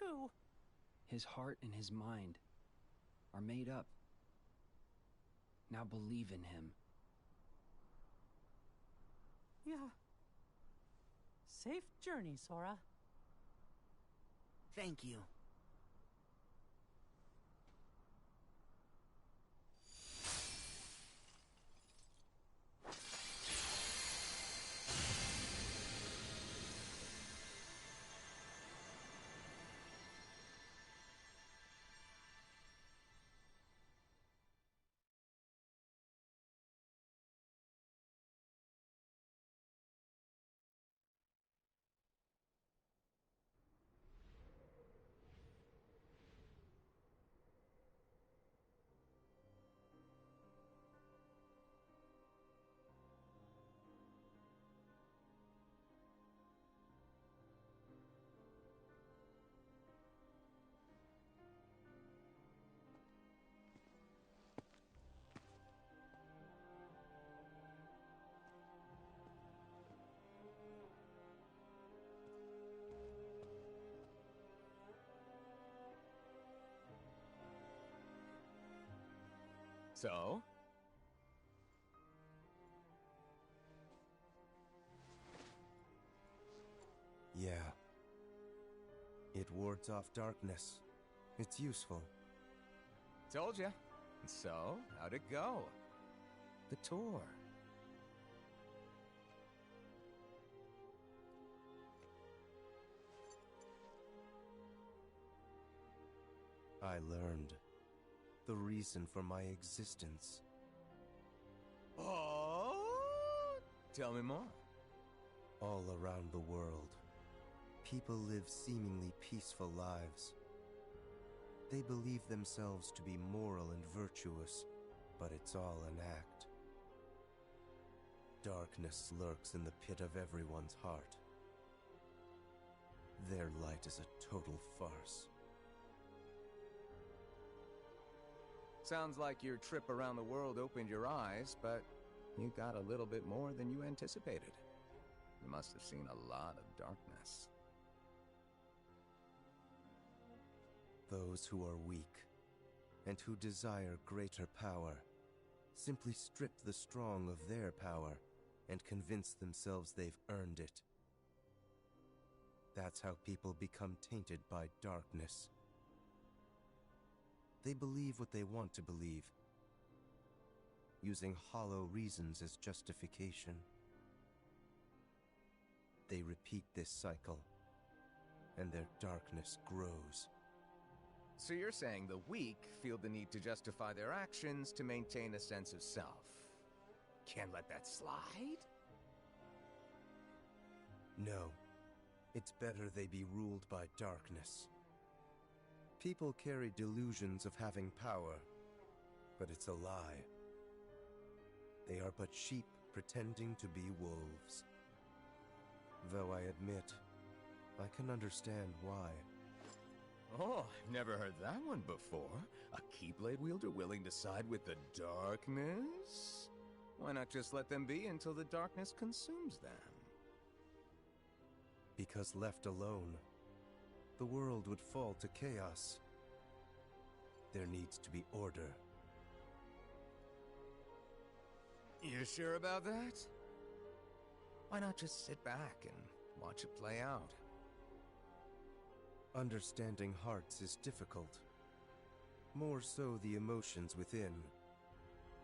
Riku. His heart and his mind are made up. Now believe in him. Yeah. Safe journey, Sora. Thank you. So? Yeah. It wards off darkness. It's useful. Told ya. So, how'd it go? The tour. I learned the reason for my existence. Oh? Tell me more. All around the world, people live seemingly peaceful lives. They believe themselves to be moral and virtuous, but it's all an act. Darkness lurks in the pit of everyone's heart. Their light is a total farce. Sounds like your trip around the world opened your eyes, but you got a little bit more than you anticipated. You must have seen a lot of darkness. Those who are weak and who desire greater power simply strip the strong of their power and convince themselves they've earned it. That's how people become tainted by darkness. They believe what they want to believe, using hollow reasons as justification. They repeat this cycle, and their darkness grows. So you're saying the weak feel the need to justify their actions to maintain a sense of self. Can't let that slide? No. It's better they be ruled by darkness. People carry delusions of having power, but it's a lie. They are but sheep pretending to be wolves. Though I admit, I can understand why. Oh, I've never heard that one before. A Keyblade wielder willing to side with the darkness? Why not just let them be until the darkness consumes them? Because left alone, the world would fall to chaos. There needs to be order. You sure about that? Why not just sit back and watch it play out? Understanding hearts is difficult. More so the emotions within.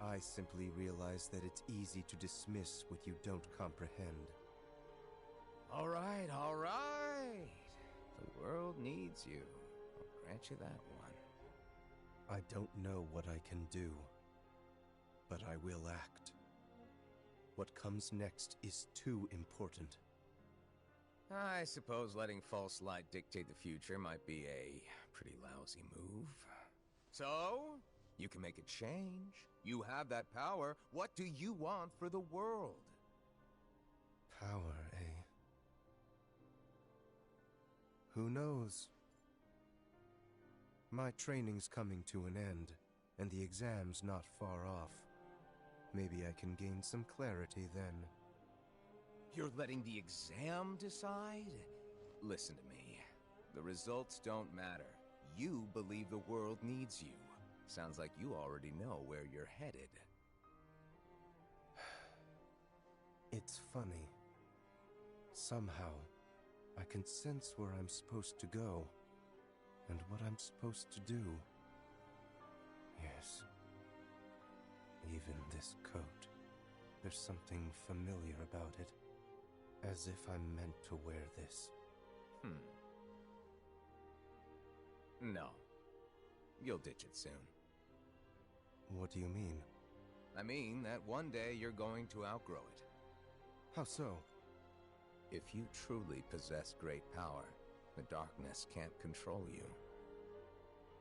I simply realize that it's easy to dismiss what you don't comprehend. All right, all right. The world needs you. I'll grant you that one. I don't know what I can do, but I will act. What comes next is too important. I suppose letting false light dictate the future might be a pretty lousy move. So, you can make a change. You have that power. What do you want for the world? Power, eh? Who knows? My training's coming to an end, and the exam's not far off. Maybe I can gain some clarity then. You're letting the exam decide? Listen to me. The results don't matter. You believe the world needs you. Sounds like you already know where you're headed. It's funny. Somehow, I can sense where I'm supposed to go, and what I'm supposed to do. Yes. Even this coat. There's something familiar about it. As if I'm meant to wear this. No. You'll ditch it soon. What do you mean? I mean that one day you're going to outgrow it. How so? If you truly possess great power, the darkness can't control you.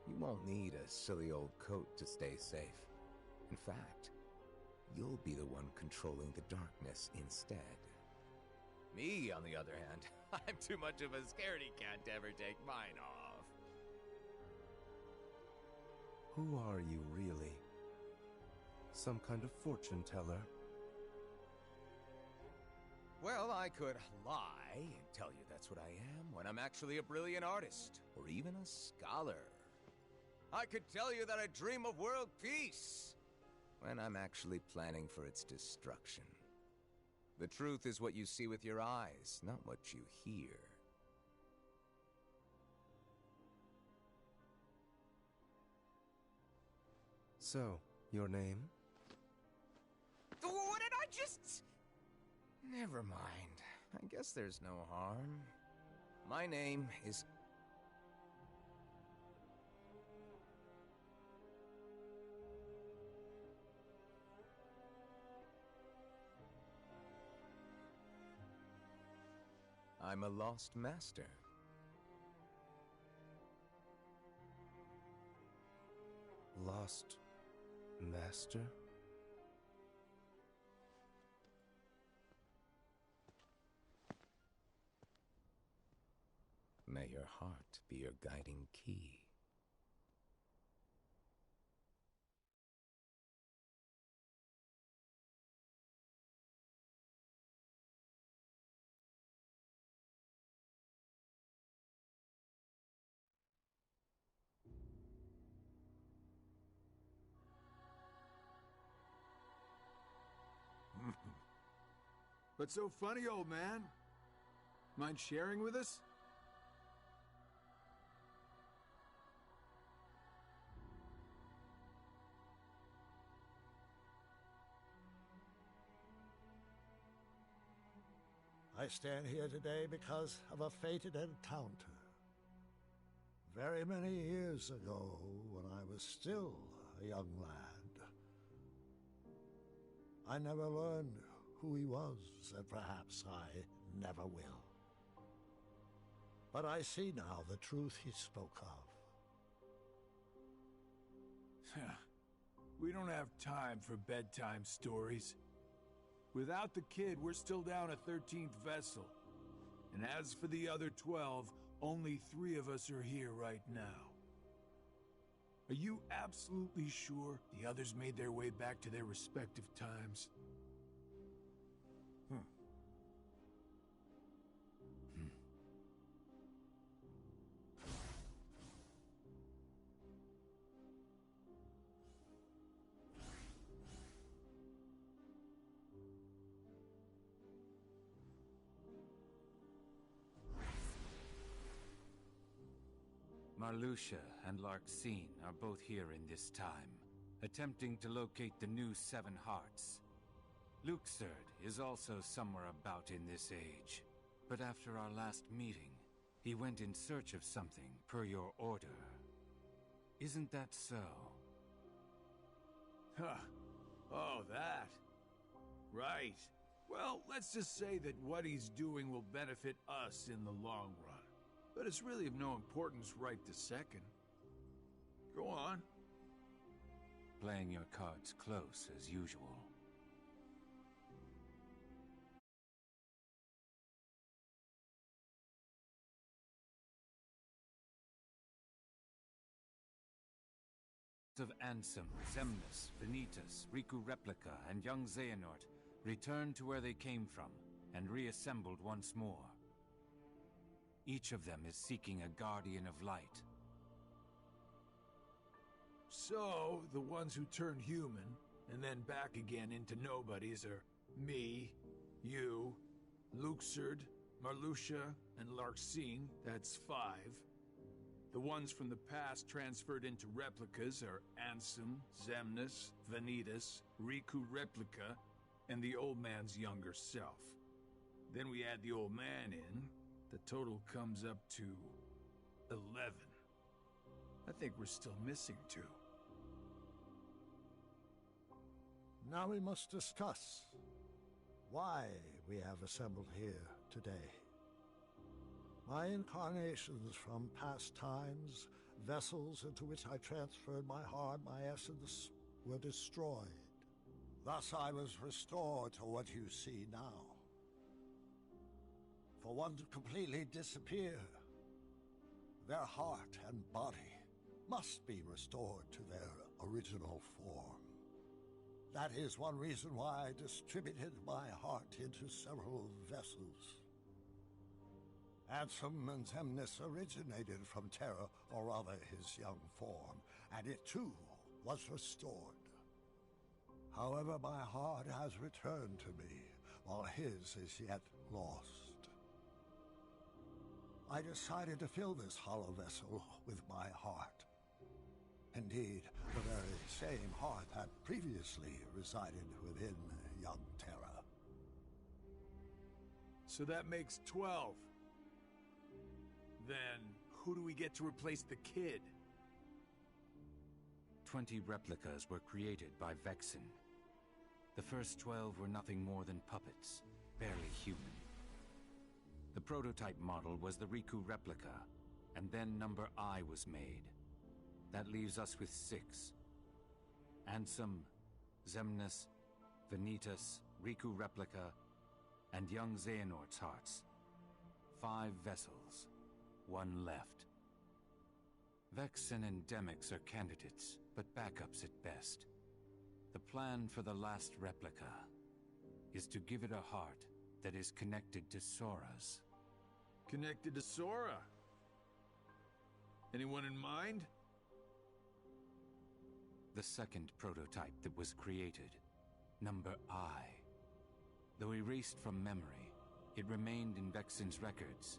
You won't need a silly old coat to stay safe. In fact, you'll be the one controlling the darkness instead. Me, on the other hand, I'm too much of a scaredy cat to ever take mine off. Who are you, really? Some kind of fortune teller? Well, I could lie and tell you that's what I am when I'm actually a brilliant artist, or even a scholar. I could tell you that I dream of world peace, when I'm actually planning for its destruction. The truth is what you see with your eyes, not what you hear. So, your name? What did I just... Never mind. I guess there's no harm. My name is... I'm a lost master. Lost master? May your heart be your guiding key. What's so funny, old man? Mind sharing with us? I stand here today because of a fated encounter. Very many years ago, when I was still a young lad. I never learned who he was, and perhaps I never will. But I see now the truth he spoke of. We don't have time for bedtime stories. Without the kid, we're still down a 13th vessel. And as for the other 12, only 3 of us are here right now. Are you absolutely sure the others made their way back to their respective times? Marluxia and Larxene are both here in this time, attempting to locate the new 7 hearts. Luxord is also somewhere about in this age, but after our last meeting, he went in search of something per your order. Isn't that so? Oh, that. Right. Well, let's just say that what he's doing will benefit us in the long run. But it's really of no importance right this second. Go on. Playing your cards close as usual. Of Ansem, Xemnas, Vanitas, Riku Replica, and young Xehanort returned to where they came from and reassembled once more. Each of them is seeking a guardian of light. So, the ones who turn human, and then back again into nobodies are me, you, Luxord, Marluxia, and Larxene, that's 5. The ones from the past transferred into replicas are Ansem, Xemnas, Vanitas, Riku Replica, and the old man's younger self. Then we add the old man in, the total comes up to 11. I think we're still missing 2. Now we must discuss why we have assembled here today. My incarnations from past times, vessels into which I transferred my heart, my essence, were destroyed. Thus I was restored to what you see now. For one to completely disappear, their heart and body must be restored to their original form. That is one reason why I distributed my heart into several vessels. Ansem and Xemnas originated from Terra, or rather his young form, and it too was restored. However, my heart has returned to me, while his is yet lost. I decided to fill this hollow vessel with my heart. Indeed, the very same heart that previously resided within young Terra. So that makes 12. Then, who do we get to replace the kid? 20 replicas were created by Vexen. The first 12 were nothing more than puppets, barely human. The prototype model was the Riku replica, and then number I was made. That leaves us with 6. Ansem, Xemnas, Vanitas, Riku replica, and young Xehanort's hearts. 5 vessels, 1 left. Vexen and Demyx are candidates, but backups at best. The plan for the last replica is to give it a heart that is connected to Sora's. Connected to Sora? Anyone in mind? The second prototype that was created, number I. Though erased from memory, it remained in Vexen's records.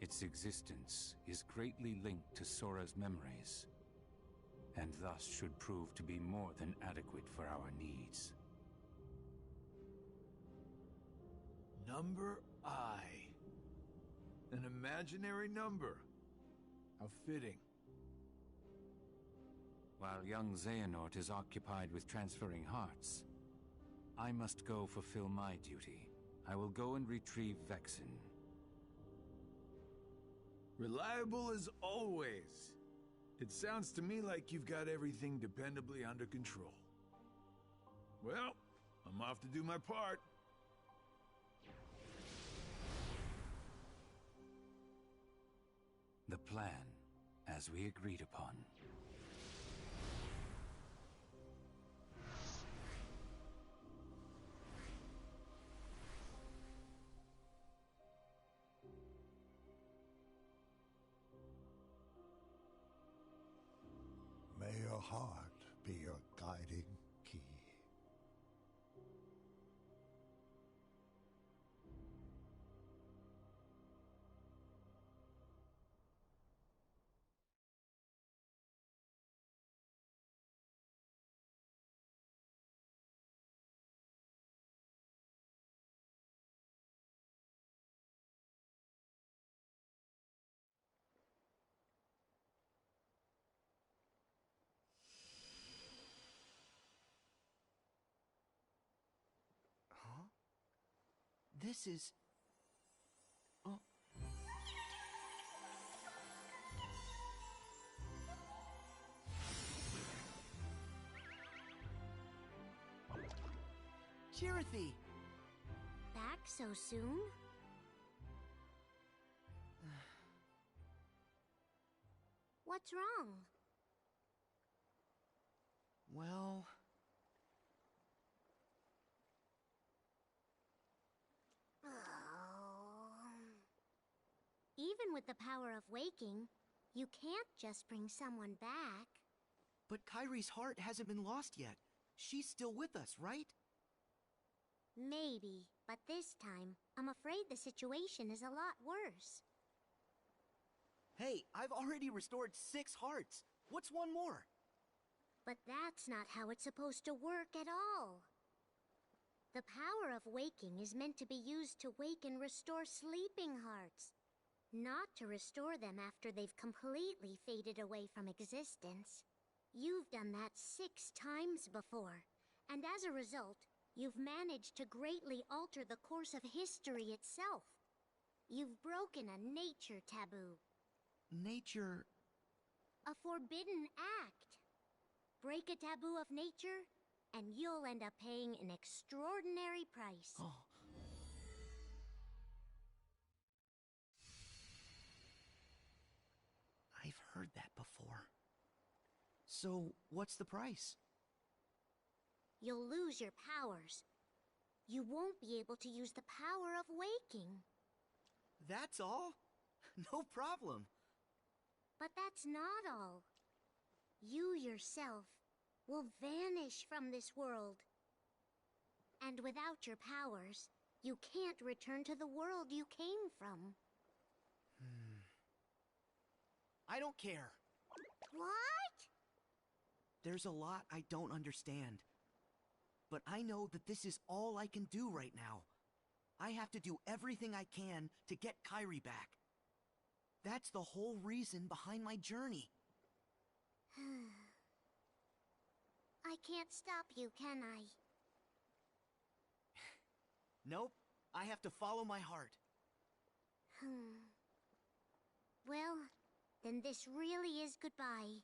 Its existence is greatly linked to Sora's memories, and thus should prove to be more than adequate for our needs. Number I. An imaginary number. How fitting. While young Xehanort is occupied with transferring hearts, I must go fulfill my duty. I will go and retrieve Vexen. Reliable as always. It sounds to me like you've got everything dependably under control. Well, I'm off to do my part. The plan, as we agreed upon. May your heart be your guiding key. This is... Oh. Chirithy! Back so soon? What's wrong? Well... Even with the power of waking, you can't just bring someone back. But Kyrie's heart hasn't been lost yet. She's still with us, right? Maybe, but this time, I'm afraid the situation is a lot worse. Hey, I've already restored 6 hearts. What's one more? But that's not how it's supposed to work at all. The power of waking is meant to be used to wake and restore sleeping hearts, not to restore them after they've completely faded away from existence. You've done that 6 times before, and as a result, you've managed to greatly alter the course of history itself. You've broken a nature taboo. Nature... A forbidden act. Break a taboo of nature, and you'll end up paying an extraordinary price. Oh. I've heard that before. So, what's the price? You'll lose your powers. You won't be able to use the power of waking. That's all? No problem. But that's not all. You yourself will vanish from this world. And without your powers, you can't return to the world you came from. I don't care. What? There's a lot I don't understand. But I know that this is all I can do right now. I have to do everything I can to get Kyrie back. That's the whole reason behind my journey. I can't stop you, can I? Nope, I have to follow my heart. Well, then this really is goodbye.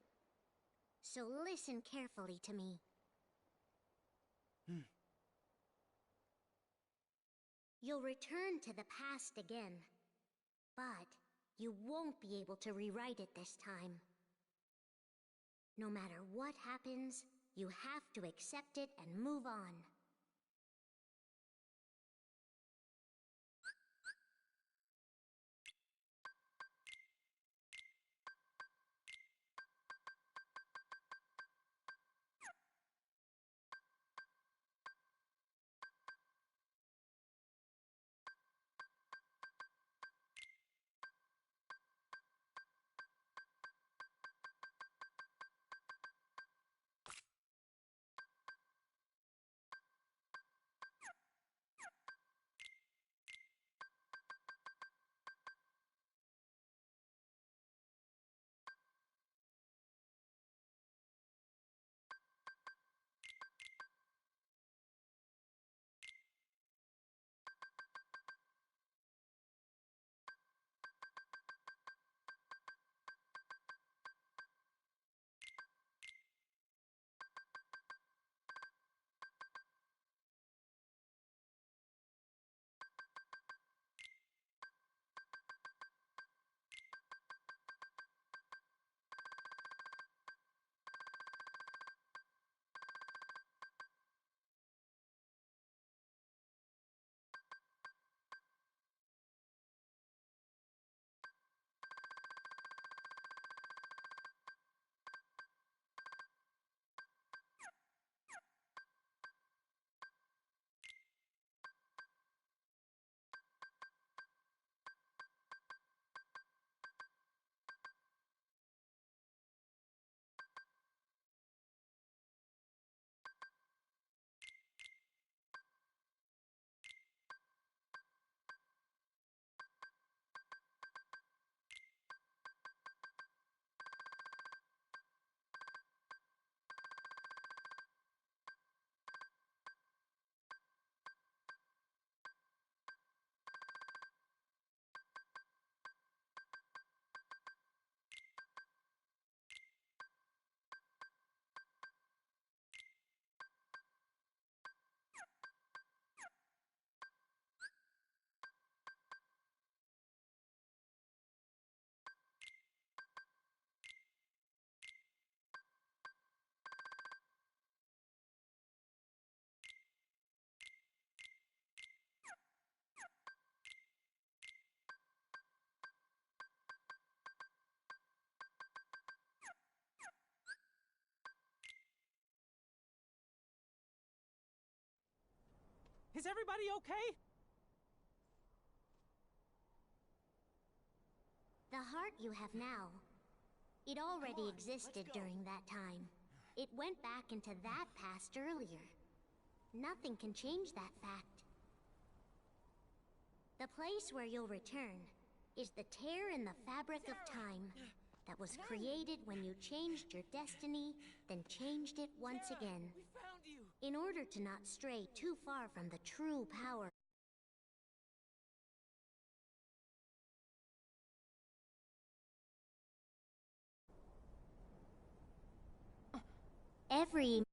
So listen carefully to me. You'll return to the past again, but you won't be able to rewrite it this time. No matter what happens, you have to accept it and move on. everybody okay? The heart you have now, it already existed during that time. It went back into that past earlier. Nothing can change that fact. The place where you'll return is the tear in the fabric of time that was created when you changed your destiny, then changed it once again. We found you! In order to not stray too far from the true power. Every